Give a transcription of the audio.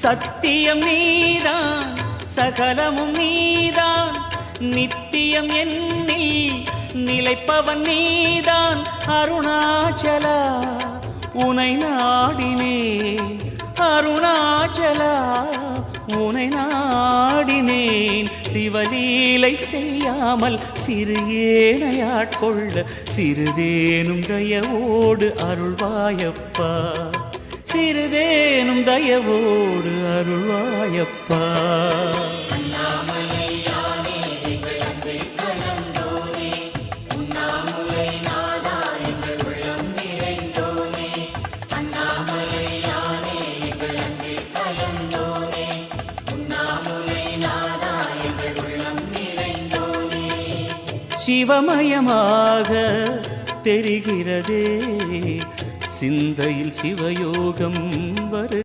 சத்தியம் நீதான் சகலமும் நீதான் நித்தியம் என்னில் நிலைப்பவன் நீதான் அருணாச்சலா உனை நாடினேன் அருணாச்சலா உனை நாடினேன் சிவலீலை செய்யாமல் சிறு ஏனையாட்கொள்ள சிறிதேனும் தயவோடு அருள்வாயப்பா சிறிதேனும் தயவோடு அருள்வாயப்பா சிவமயமாக தெரிகிறதே சிந்தையில் சிவயோகம் வரு